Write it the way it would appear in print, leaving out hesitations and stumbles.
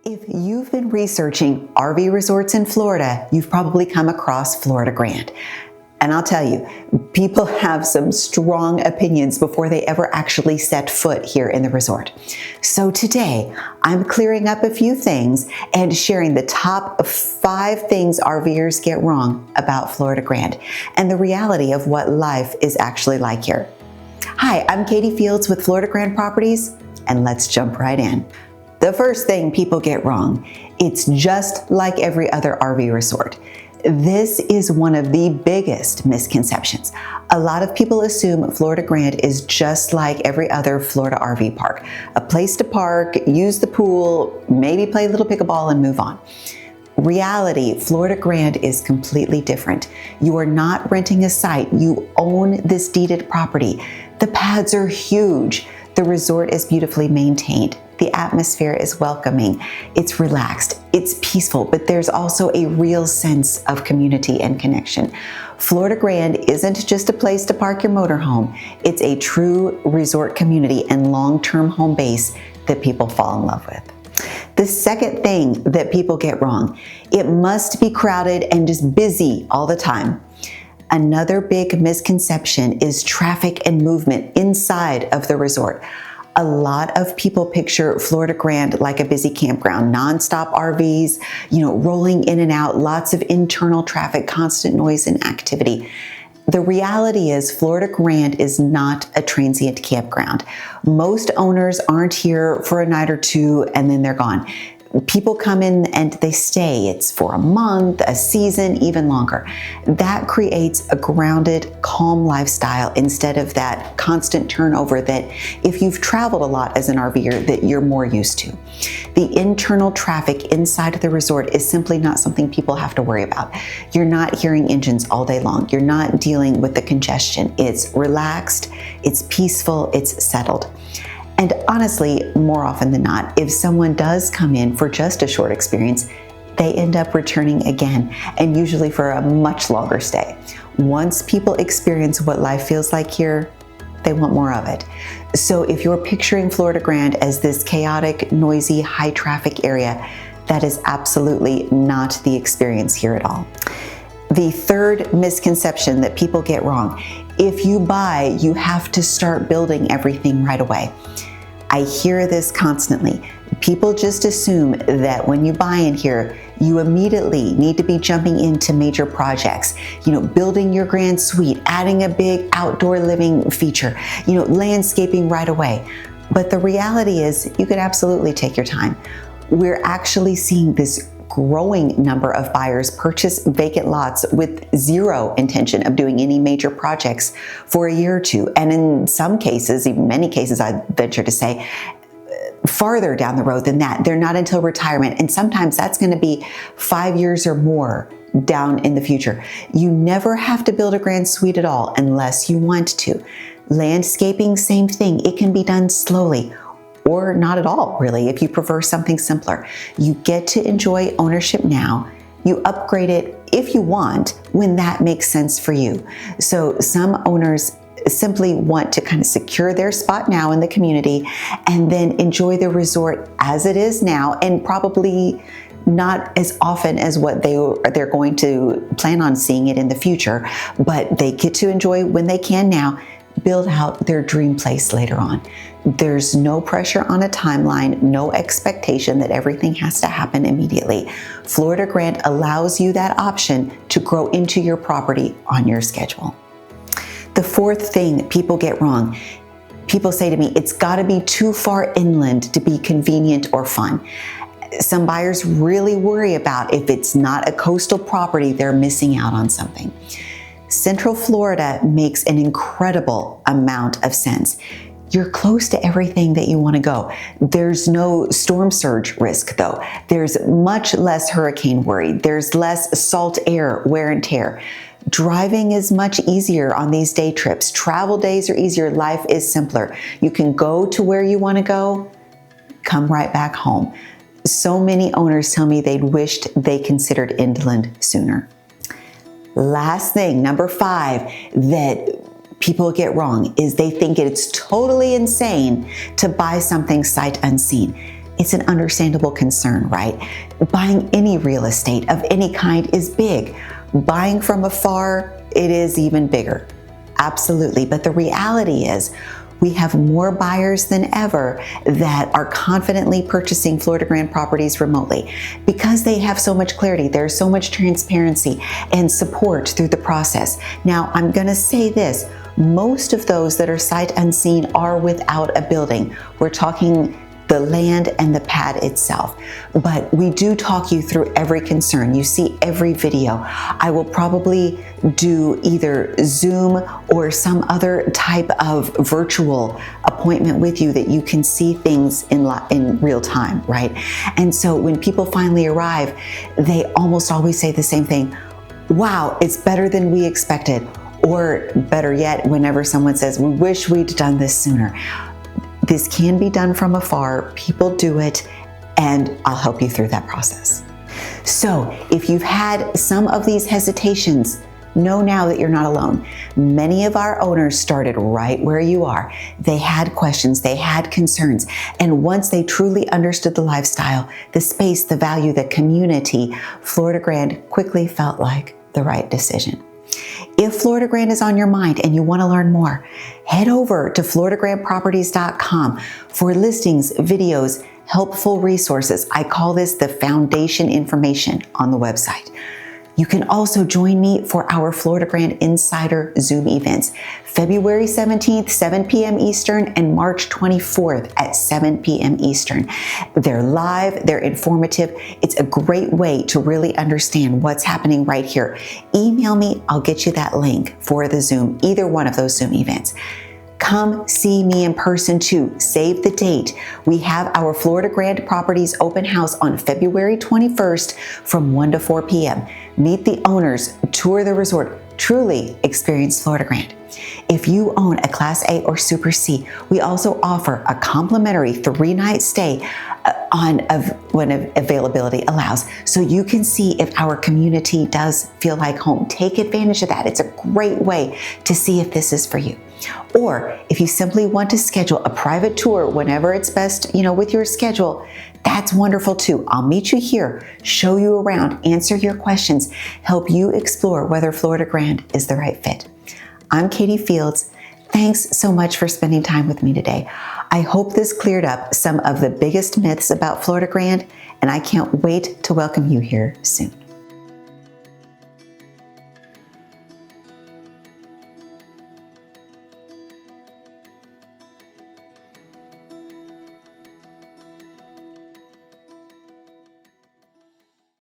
If you've been researching RV resorts in Florida, you've probably come across Florida Grande. And I'll tell you, people have some strong opinions before they ever actually set foot here in the resort. So today, I'm clearing up a few things and sharing the top 5 things RVers get wrong about Florida Grande and the reality of what life is actually like here. Hi, I'm Katie Fields with Florida Grande Properties, and let's jump right in. The first thing people get wrong, it's just like every other RV resort. This is one of the biggest misconceptions. A lot of people assume Florida Grande is just like every other Florida RV park. A place to park, use the pool, maybe play a little pickleball and move on. Reality, Florida Grande is completely different. You are not renting a site, you own this deeded property. The pads are huge. The resort is beautifully maintained. The atmosphere is welcoming. It's relaxed. It's peaceful, but there's also a real sense of community and connection. Florida Grande isn't just a place to park your motorhome. It's a true resort community and long-term home base that people fall in love with. The second thing that people get wrong, it must be crowded and just busy all the time. Another big misconception is traffic and movement inside of the resort. A lot of people picture Florida Grande like a busy campground, nonstop RVs, rolling in and out, lots of internal traffic, constant noise and activity. The reality is Florida Grande is not a transient campground. Most owners aren't here for a night or two and then they're gone. People come in and they stay. It's for a month, a season, even longer. That creates a grounded, calm lifestyle instead of that constant turnover that if you've traveled a lot as an RVer that you're more used to. The internal traffic inside of the resort is simply not something people have to worry about. You're not hearing engines all day long. You're not dealing with the congestion. It's relaxed, it's peaceful, it's settled. And honestly, more often than not, if someone does come in for just a short experience, they end up returning again, and usually for a much longer stay. Once people experience what life feels like here, they want more of it. So if you're picturing Florida Grande as this chaotic, noisy, high traffic area, that is absolutely not the experience here at all. The third misconception that people get wrong, if you buy, you have to start building everything right away. I hear this constantly. People just assume that when you buy in here, you immediately need to be jumping into major projects, building your grand suite, adding a big outdoor living feature, landscaping right away. But the reality is you could absolutely take your time. We're actually seeing this growing number of buyers purchase vacant lots with zero intention of doing any major projects for a year or two. And in some cases, in many cases, I venture to say, farther down the road than that. They're not until retirement. And sometimes that's going to be 5 years or more down in the future. You never have to build a grand suite at all unless you want to. Landscaping, same thing. It can be done slowly. Or not at all, really, if you prefer something simpler. You get to enjoy ownership now. You upgrade it if you want when that makes sense for you. So some owners simply want to kind of secure their spot now in the community and then enjoy the resort as it is now, and probably not as often as what they're going to plan on seeing it in the future, but they get to enjoy when they can now, build out their dream place later on. There's no pressure on a timeline, no expectation that everything has to happen immediately. Florida Grande allows you that option to grow into your property on your schedule. The fourth thing people get wrong, people say to me, it's gotta be too far inland to be convenient or fun. Some buyers really worry about if it's not a coastal property, they're missing out on something. Central Florida makes an incredible amount of sense. You're close to everything that you want to go. There's no storm surge risk though. There's much less hurricane worry. There's less salt air wear and tear. Driving is much easier on these day trips. Travel days are easier. Life is simpler. You can go to where you want to go, come right back home. So many owners tell me they'd wished they considered inland sooner. Last thing, number 5, that people get wrong is they think it's totally insane to buy something sight unseen. it's an understandable concern, right? Buying any real estate of any kind is big. Buying from afar, it is even bigger. Absolutely. But the reality is, we have more buyers than ever that are confidently purchasing Florida Grande properties remotely because they have so much clarity. There's so much transparency and support through the process. Now, I'm going to say this. Most of those that are sight unseen are without a building. We're talking the land and the pad itself. But we do talk you through every concern. You see every video. I will probably do either Zoom or some other type of virtual appointment with you that you can see things in real time, right? And so when people finally arrive, they almost always say the same thing. Wow, it's better than we expected. Or better yet, whenever someone says, we wish we'd done this sooner. This can be done from afar. People do it, and I'll help you through that process. So if you've had some of these hesitations, know now that you're not alone. Many of our owners started right where you are. They had questions, they had concerns, and once they truly understood the lifestyle, the space, the value, the community, Florida Grande quickly felt like the right decision. If Florida Grande is on your mind and you want to learn more, head over to floridagrandeproperties.com for listings, videos, helpful resources. I call this the foundation information on the website. You can also join me for our Florida Grande Insider Zoom events, February 17th, 7 p.m. Eastern, and March 24th at 7 p.m. Eastern. They're live, they're informative. It's a great way to really understand what's happening right here. Email me, I'll get you that link for the Zoom, either one of those Zoom events. Come see me in person too. Save the date. We have our Florida Grande Properties open house on February 21st from 1 to 4 p.m. Meet the owners, tour the resort, truly experience Florida Grande. If you own a Class A or Super C, we also offer a complimentary 3-night stay when availability allows, so you can see if our community does feel like home. Take advantage of that. It's a great way to see if this is for you. Or if you simply want to schedule a private tour whenever it's best, with your schedule, that's wonderful too. I'll meet you here, show you around, answer your questions, help you explore whether Florida Grande is the right fit. I'm Katie Fields. Thanks so much for spending time with me today. I hope this cleared up some of the biggest myths about Florida Grande, and I can't wait to welcome you here soon.